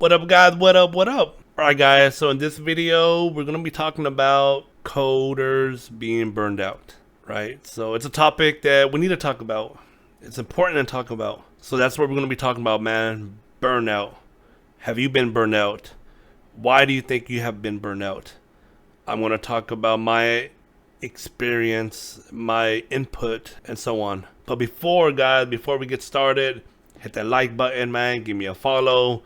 What up, guys? What up? What up? Alright, guys, so in this video, we're going to be talking about coders being burned out, right? So it's a topic that we need to talk about. It's important to talk about. So that's what we're going to be talking about, man. Burnout. Have you been burned out? Why do you think you have been burned out? I'm going to talk about my experience, my input, and so on. But before we get started, hit that like button, man. Give me a follow.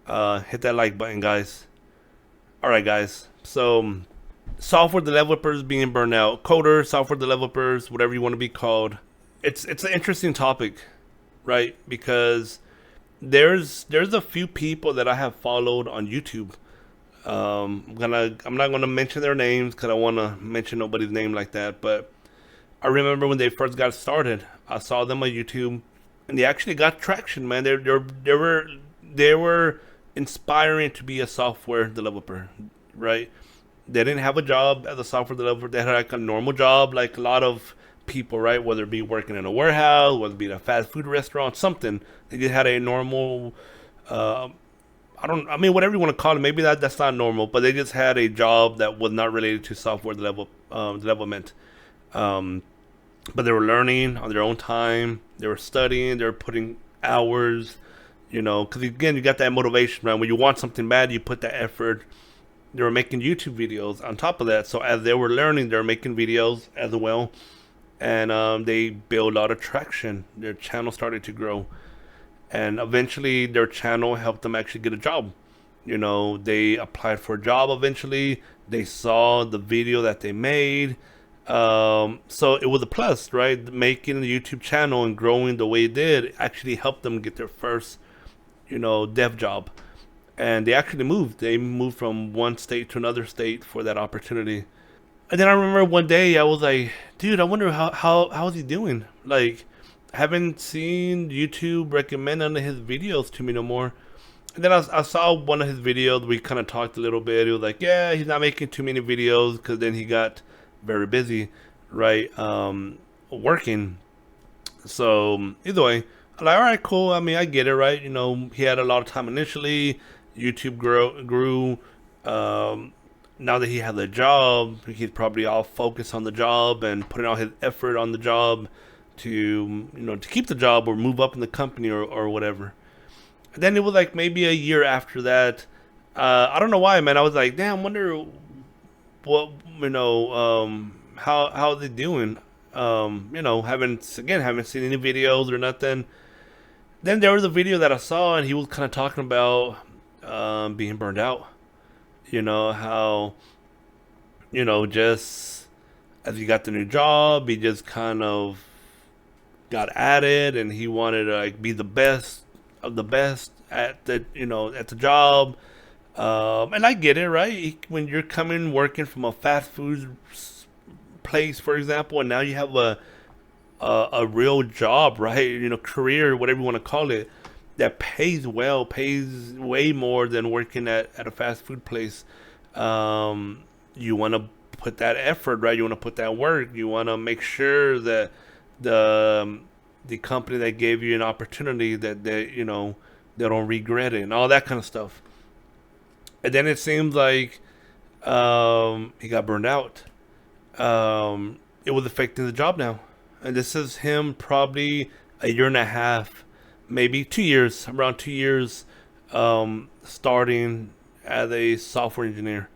Hit that like button, guys. Alright, guys. So, software developers being burned out. Coders, software developers, whatever you want to be called. It's an interesting topic, right? Because there's a few people that I have followed on YouTube. I'm not gonna mention their names because I want to mention nobody's name like that. But I remember when they first got started, I saw them on YouTube, and they actually got traction, man. They were inspiring to be a software developer, right? They didn't have a job as a software developer. They had like a normal job, like a lot of people, right? Whether it be working in a warehouse, whether it be in a fast food restaurant, something. They just had a normal. Whatever you want to call it. Maybe that's not normal, but they just had a job that was not related to software development. But they were learning on their own time. They were studying. They were putting hours. Because again, you got that motivation, right? When you want something bad, you put that effort. They were making YouTube videos on top of that. So as they were learning, they were making videos as well. And they built a lot of traction. Their channel started to grow. And eventually, their channel helped them actually get a job. They applied for a job eventually. They saw the video that they made. So it was a plus, right? Making the YouTube channel and growing the way it did actually helped them get their first dev job. And they actually moved. They moved from one state to another state for that opportunity. And then I remember one day I was like, dude, I wonder how is he doing? Like, I haven't seen YouTube recommend none of his videos to me no more. And then I saw one of his videos. We kind of talked a little bit. He was like, yeah, he's not making too many videos because then he got very busy, right? Working. So either way, I'm like, all right, cool. I mean, I get it, right? He had a lot of time initially. YouTube grew. Now that he had a job, he's probably all focused on the job and putting all his effort on the job to to keep the job or move up in the company or whatever. And then it was like maybe a year after that. I don't know why, man. I was like, damn, I wonder what how they doing. Haven't seen any videos or nothing. Then there was a video that I saw, and he was kind of talking about being burned out. How just as he got the new job, he just kind of got at it, and he wanted to like be the best of the best at the at the job. And I get it, right? When you're working from a fast food place, for example, and now you have a real job, right? Career, whatever you want to call it, that pays well, pays way more than working at a fast food place. You want to put that effort, right? You want to put that work. You want to make sure that the company that gave you an opportunity that they don't regret it and all that kind of stuff. And then it seems like he got burned out. It was affecting the job now, and this is him probably a year and a half, maybe 2 years, around 2 years, starting as a software engineer.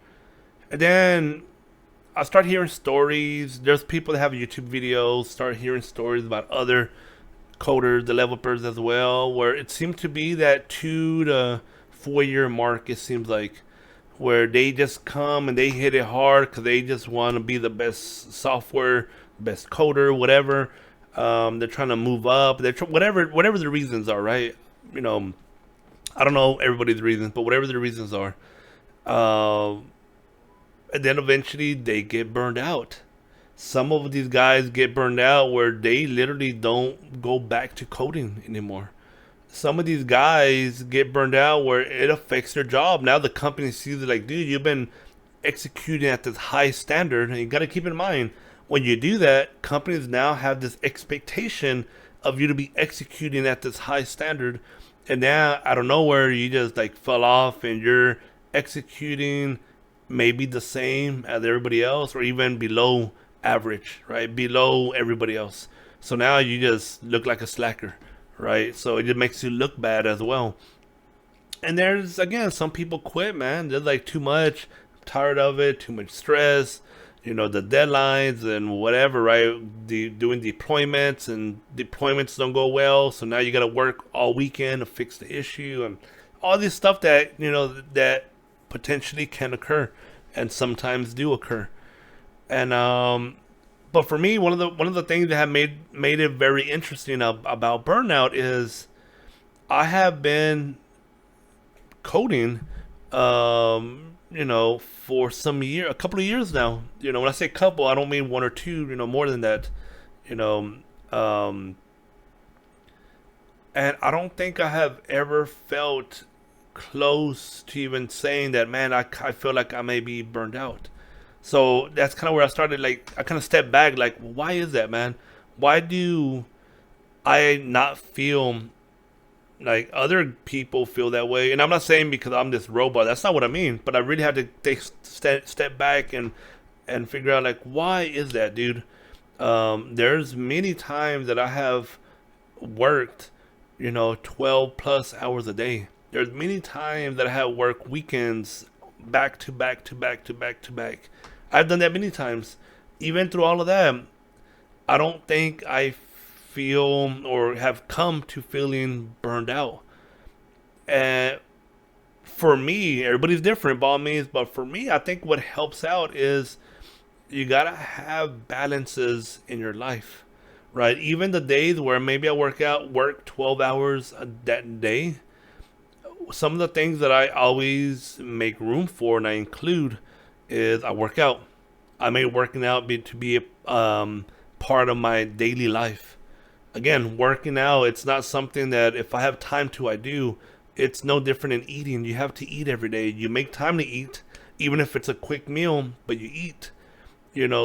And then I start hearing stories. There's people that have YouTube videos, start hearing stories about other coders, developers as well, where it seemed to be that 2 to 4 year mark, it seems like, where they just come and they hit it hard because they just want to be the best software, best coder, whatever. They're trying to move up. They're whatever the reasons are, right? I don't know everybody's reasons, but whatever the reasons are. And then eventually they get burned out. Some of these guys get burned out where they literally don't go back to coding anymore. Some of these guys get burned out where it affects their job. Now the company sees it like, dude, you've been executing at this high standard. And you got to keep in mind, when you do that, companies now have this expectation of you to be executing at this high standard. and now out of nowhere you just like fell off and you're executing maybe the same as everybody else or even below average, right? Below everybody else. So now you just look like a slacker, right? So it just makes you look bad as well. And there's again some people quit, man. They're like too much, tired of it, too much stress, the deadlines and whatever, right? Doing deployments and deployments don't go well, so now you got to work all weekend to fix the issue and all this stuff that that potentially can occur and sometimes do occur. And but for me, one of the things that have made it very interesting about burnout is I have been coding, for a couple of years now. When I say couple, I don't mean one or two, more than that, you know, um, and I don't think I have ever felt close to even saying that, man, I feel like I may be burned out. So that's kind of where I started. Like, I kind of stepped back, like, well, why is that, man? Why do I not feel like other people feel that way? And I'm not saying because I'm this robot. That's not what I mean. But I really had to take step back and figure out like why is that, dude? There's many times that I have worked, 12 plus hours a day. There's many times that I have worked weekends back to back to back to back to back. I've done that many times. Even through all of that, I don't think I feel or have come to feeling burned out. And for me, everybody's different by all means, but for me, I think what helps out is you gotta have balances in your life, right? Even the days where maybe I work 12 hours that day, some of the things that I always make room for and I include is I work out. I made working out to be a part of my daily life. Again, working out, it's not something that if I have time to, I do. It's no different than eating. You have to eat every day. You make time to eat, even if it's a quick meal, but you eat.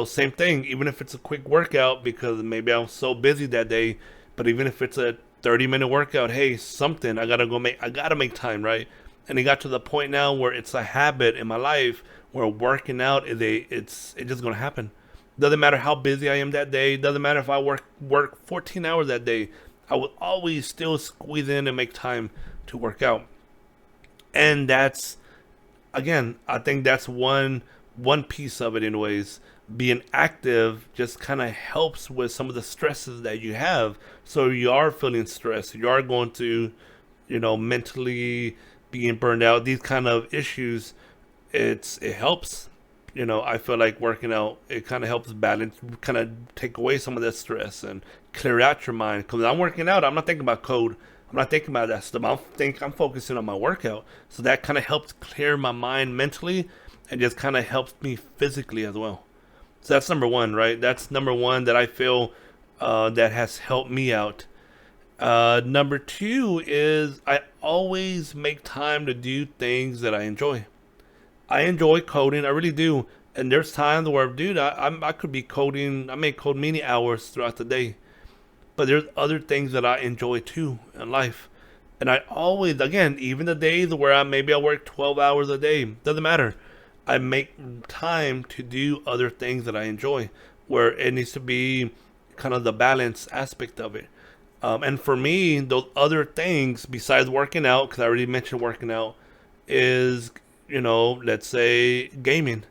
Same thing, even if it's a quick workout, because maybe I'm so busy that day, but even if it's a 30-minute workout, hey, something, I gotta make time, right? And it got to the point now where it's a habit in my life where working out it's just gonna happen. Doesn't matter how busy I am that day. Doesn't matter if I work 14 hours that day. I will always still squeeze in and make time to work out. And that's, again, I think that's one piece of it. Anyways, being active just kind of helps with some of the stresses that you have. So you are feeling stressed. You are going to, mentally being burned out. These kind of issues. It helps. I feel like working out, it kind of helps balance, kind of take away some of that stress and clear out your mind. Because I'm working out, I'm not thinking about code. I'm not thinking about that stuff. I'm focusing on my workout. So that kind of helps clear my mind mentally and just kind of helps me physically as well. So that's number one, right? That's number one that I feel that has helped me out. Number two is I always make time to do things that I enjoy. I enjoy coding, I really do. And there's times where, dude, I could be coding. I may code many hours throughout the day, but there's other things that I enjoy too in life. And I always, again, even the days where I work 12 hours a day, doesn't matter. I make time to do other things that I enjoy, where it needs to be kind of the balance aspect of it. And for me, those other things besides working out, because I already mentioned working out, is let's say gaming.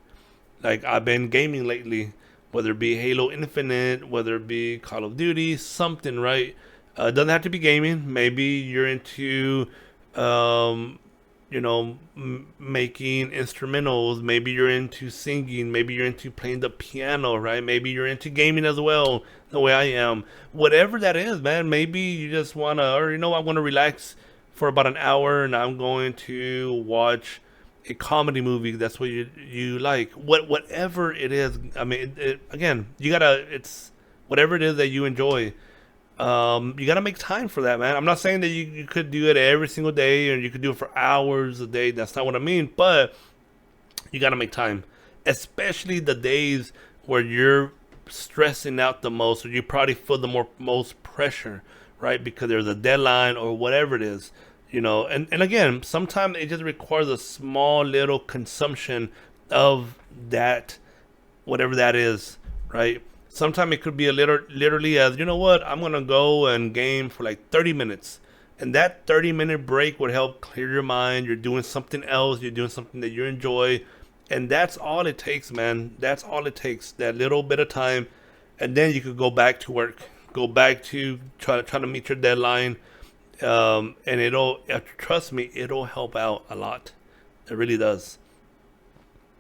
Like I've been gaming lately, whether it be Halo Infinite, whether it be Call of Duty, something, right? Doesn't have to be gaming. Maybe you're into, um, making instrumentals. Maybe you're into singing. Maybe you're into playing the piano, right? Maybe you're into gaming as well, the way I am. Whatever that is, man. Maybe you just wanna, or I want to relax for about an hour, and I'm going to watch a comedy movie. That's what you like. Whatever it is. I mean, again, you gotta. It's whatever it is that you enjoy. You gotta make time for that, man. I'm not saying that you could do it every single day or you could do it for hours a day. That's not what I mean. But you gotta make time, especially the days where you're stressing out the most, or you probably feel the most pressure, right? Because there's a deadline or whatever it is. And again, sometimes it just requires a small little consumption of that, whatever that is, right? Sometimes it could be a little, literally as, you know what, I'm gonna go and game for like 30 minutes, and that 30-minute break would help clear your mind. You're doing something else. You're doing something that you enjoy, and that's all it takes, man. That's all it takes. That little bit of time, and then you could go back to work. Go back to try to meet your deadline, and it'll trust me, it'll help out a lot. It really does.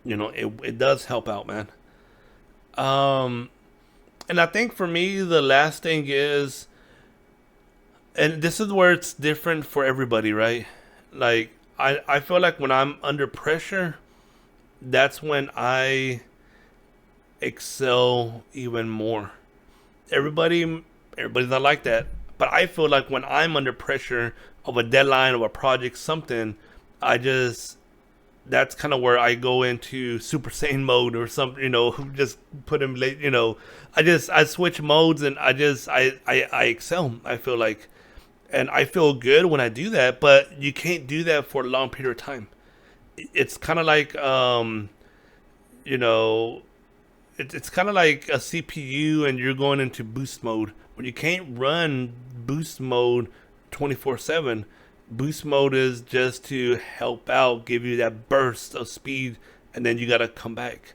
It does help out, man. Um, and I think for me, the last thing is, and this is where it's different for everybody, right? Like, I feel like when I'm under pressure, that's when I excel even more. Everybody's not like that, but I feel like when I'm under pressure of a deadline of a project, something, I just that's kind of where I go into Super Saiyan mode or something, just put him late, I switch modes, and I excel. I feel like, and I feel good when I do that, but you can't do that for a long period of time. It's kind of like, you know, it's kind of like a CPU and you're going into boost mode when you can't run boost mode 24/7. Boost mode is just to help out, give you that burst of speed, and then you gotta come back.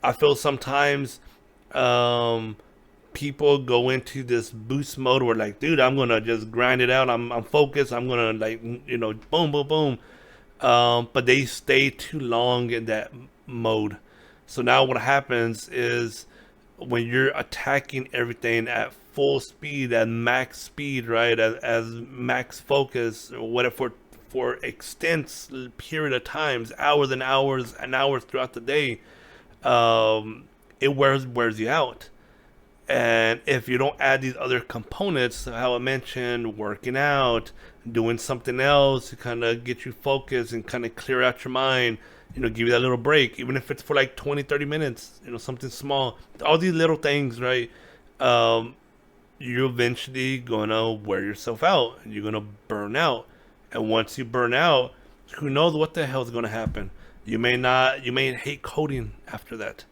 I feel sometimes um, people go into this boost mode where like, dude, I'm gonna just grind it out. I'm focused. I'm gonna like boom, boom, boom. But they stay too long in that mode. So now what happens is when you're attacking everything at full speed, at max speed, right, as max focus, or whatever, for extensive period of times, hours and hours and hours throughout the day, it wears you out. And if you don't add these other components, how I mentioned, working out, doing something else to kind of get you focused and kind of clear out your mind, give you that little break, even if it's for like 20, 30 minutes, something small, all these little things, right? Um, you're eventually going to wear yourself out and you're going to burn out. And once you burn out, who knows what the hell is going to happen? You may hate coding after that.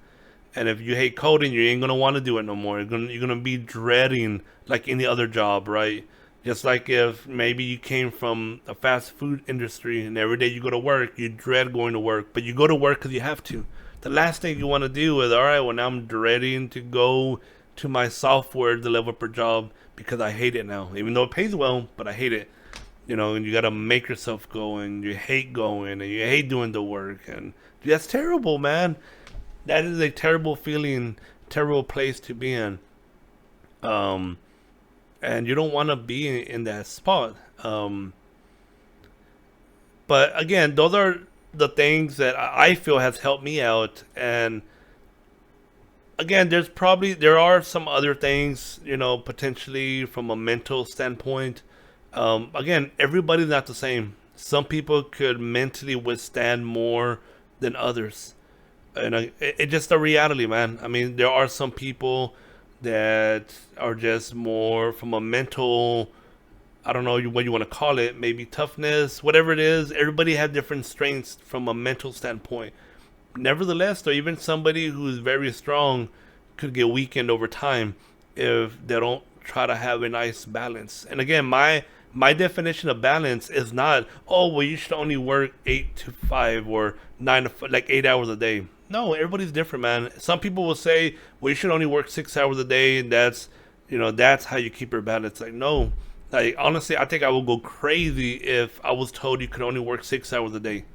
And if you hate coding, you ain't gonna want to do it no more. You're gonna be dreading like any other job, right? Just like if maybe you came from a fast food industry and every day you go to work, you dread going to work, but you go to work because you have to. The last thing you want to do is, all right, well, now I'm dreading to go to my software developer job because I hate it now, even though it pays well, but I hate it. And you gotta make yourself go, and you hate going, and you hate doing the work, and that's terrible, man. That is a terrible feeling, terrible place to be in. Um, and you don't want to be in that spot. But again, those are the things that I feel has helped me out. And again, there are some other things, potentially from a mental standpoint. Again, everybody's not the same. Some people could mentally withstand more than others, and it's just a reality, man. I mean, there are some people that are just more from a mental, I don't know what you want to call it, maybe toughness, whatever it is. Everybody has different strengths from a mental standpoint. Nevertheless, though, even somebody who's very strong could get weakened over time if they don't try to have a nice balance. And again, my definition of balance is not, oh, well, you should only work 8 to 5 or 9 to like 8 hours a day. No, everybody's different, man. Some people will say, well, you should only work 6 hours a day, and that's how you keep your balance. Like, no, like honestly, I think I would go crazy if I was told you could only work 6 hours a day,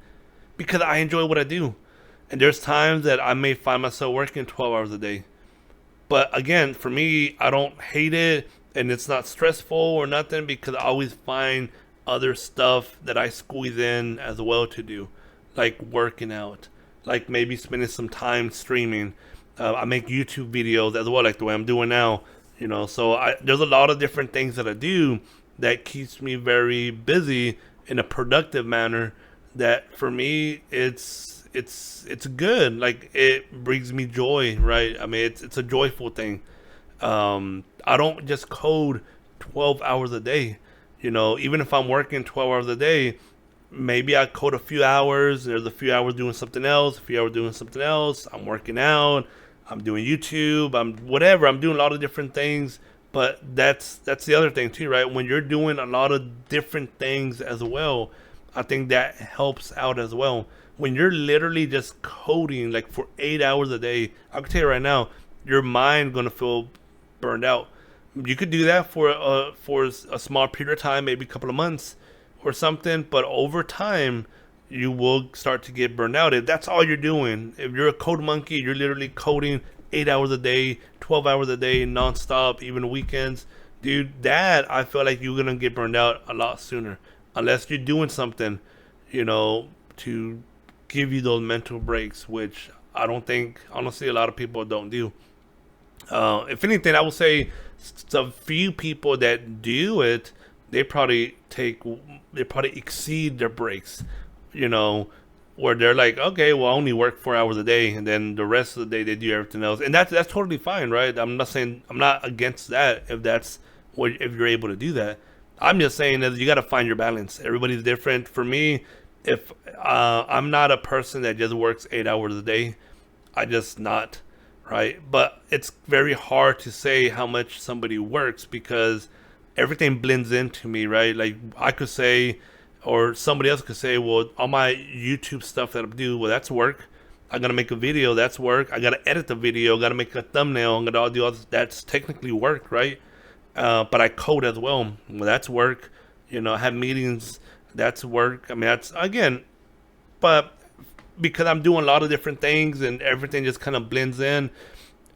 because I enjoy what I do, and there's times that I may find myself working 12 hours a day. But again, for me, I don't hate it, and it's not stressful or nothing, because I always find other stuff that I squeeze in as well to do, like working out, like maybe spending some time streaming. I make YouTube videos as well, like the way I'm doing now. So there's a lot of different things that I do that keeps me very busy in a productive manner. That for me, it's good. Like, it brings me joy, right? I mean, it's a joyful thing. I don't just code 12 hours a day. Even if I'm working 12 hours a day, maybe I code a few hours. There's a few hours doing something else, a few hours doing something else. I'm working out. I'm doing YouTube. I'm whatever. I'm doing a lot of different things. But that's the other thing too, right? When you're doing a lot of different things as well, I think that helps out as well. When you're literally just coding like for 8 hours a day, I can tell you right now, your mind gonna feel burned out. You could do that for a small period of time, maybe a couple of months or something, but over time you will start to get burned out if that's all you're doing. If you're a code monkey, you're literally coding 8 hours a day, 12 hours a day, nonstop, even weekends, dude. That I feel like you're gonna get burned out a lot sooner, unless you're doing something, to give you those mental breaks, which I don't think, honestly, a lot of people don't do. If anything, I will say the few people that do it, they probably exceed their breaks, you know, where they're like, okay, well, I only work 4 hours a day, and then the rest of the day they do everything else, and that's totally fine, right? I'm not against that if you're able to do that. I'm just saying that you got to find your balance. Everybody's different. For me, if I'm not a person that just works 8 hours a day, I just not, right? But it's very hard to say how much somebody works because everything blends into me, right? Like I could say, or somebody else could say, well, all my YouTube stuff that I do, well, that's work. I gotta make a video, that's work. I gotta edit the video, gotta make a thumbnail, I'm gonna do all this. That's technically work, right? But I code as well. Well, that's work. I have meetings, that's work. I mean, that's again, but because I'm doing a lot of different things and everything just kind of blends in,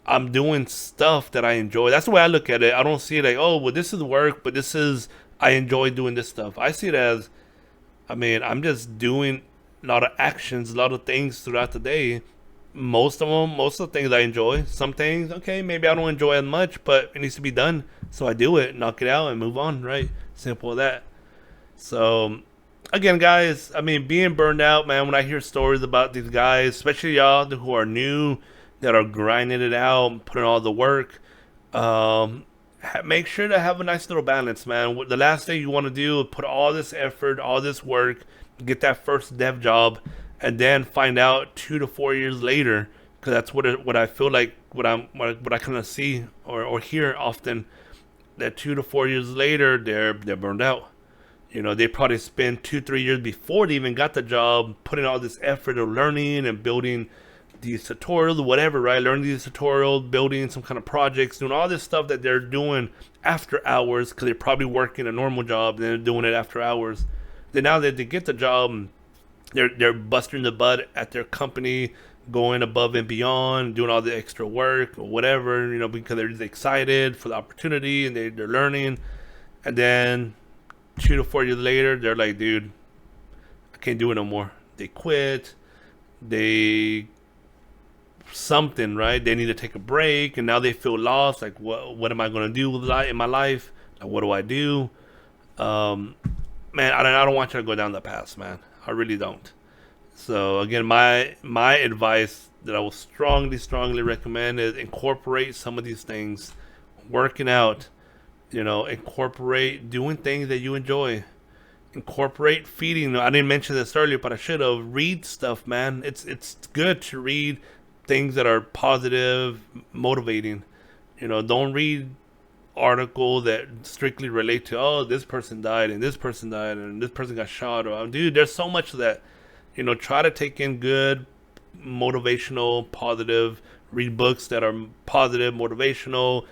I'm doing stuff that I enjoy. That's the way I look at it. I don't see it like, oh, well, this is work, but I enjoy doing this stuff. I see it as, I mean, I'm just doing a lot of actions, a lot of things throughout the day. Most of the things I enjoy. Some things, okay, maybe I don't enjoy as much, but it needs to be done. So I do it, knock it out, and move on, right? Simple as that. So, again, guys, I mean, being burned out, man, when I hear stories about these guys, especially y'all who are new, that are grinding it out, putting all the work, make sure to have a nice little balance, man. The last thing you want to do is put all this effort, all this work, get that first dev job, and then find out 2 to 4 years later, because that's what I feel like, what I kind of see or hear often, that 2 to 4 years later they're burned out. They probably spent 2 3 years before they even got the job putting all this effort of learning and building these tutorials, whatever, right? Learning these tutorials, building some kind of projects, doing all this stuff that they're doing after hours because they're probably working a normal job and they're doing it after hours. Then now that they get the job, they're busting the butt at their company, going above and beyond, doing all the extra work or whatever, because they're just excited for the opportunity and they're learning. And then 2 to 4 years later, they're like, dude, I can't do it no more. They quit. They something, right? They need to take a break, and now they feel lost. Like, what am I gonna do with in my life? Like, what do I do? Man, I don't want you to go down that path, man. I really don't. So again, my advice that I will strongly recommend is incorporate some of these things. Working out, incorporate doing things that you enjoy. Incorporate feeding. I didn't mention this earlier, but I should have. Read stuff, man. It's good to read things that are positive, motivating. Don't read articles that strictly relate to, oh, this person died and this person died and this person got shot. Or, dude, there's so much of that. Try to take in good, motivational, positive. Read books that are positive, motivational,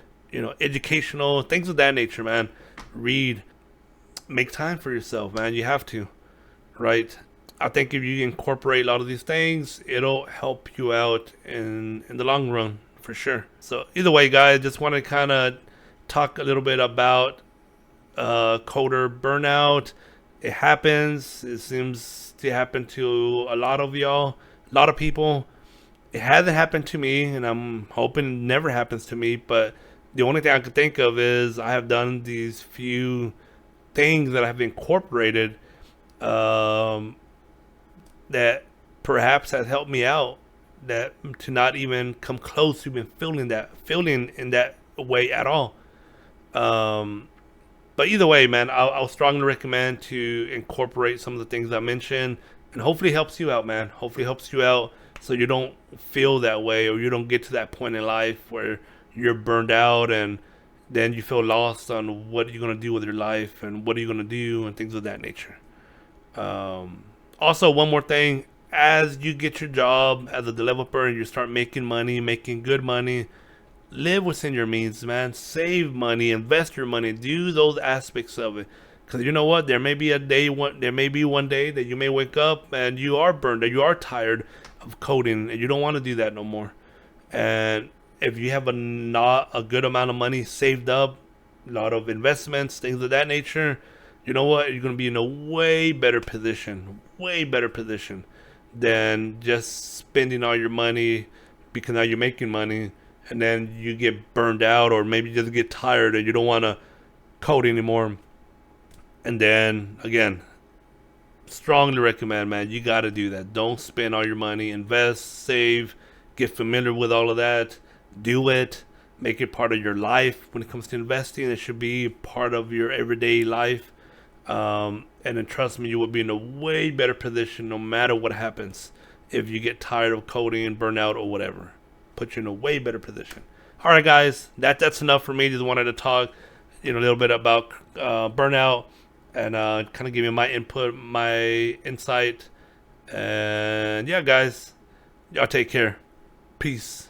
educational, things of that nature, man. Read. Make time for yourself, man. You have to, right? I think if you incorporate a lot of these things, it'll help you out in the long run, for sure. So either way, guys, just want to kind of talk a little bit about coder burnout. It happens. It seems to happen to a lot of y'all, a lot of people. It hasn't happened to me, and I'm hoping it never happens to me. But the only thing I could think of is I have done these few things that I have incorporated that perhaps has helped me out, that to not even come close to even feeling in that way at all. But either way, man, I'll strongly recommend to incorporate some of the things I mentioned, and hopefully helps you out, man. Hopefully helps you out so you don't feel that way, or you don't get to that point in life where you're burned out and then you feel lost on what you're gonna do with your life and what are you gonna do and things of that nature. Also, one more thing: as you get your job as a developer and you start making money, making good money, live within your means, man. Save money, invest your money, do those aspects of it. Because you know what, there may be one day that you may wake up and you are burned, that you are tired of coding, and you don't want to do that no more. And if you have a not a good amount of money saved up, a lot of investments, things of that nature, you know what, you're gonna be in a way better position than just spending all your money because now you're making money and then you get burned out or maybe you just get tired and you don't want to code anymore. And then again, strongly recommend, man, you got to do that. Don't spend all your money. Invest, save, get familiar with all of that. Do it. Make it part of your life. When it comes to investing, it should be part of your everyday life. And then trust me, you will be in a way better position no matter what happens if you get tired of coding and burn out or whatever. Put you in a way better position. All right, guys, that's enough for me. Just wanted to talk, a little bit about burnout and kind of give you my input, my insight. And yeah, guys, y'all take care. Peace.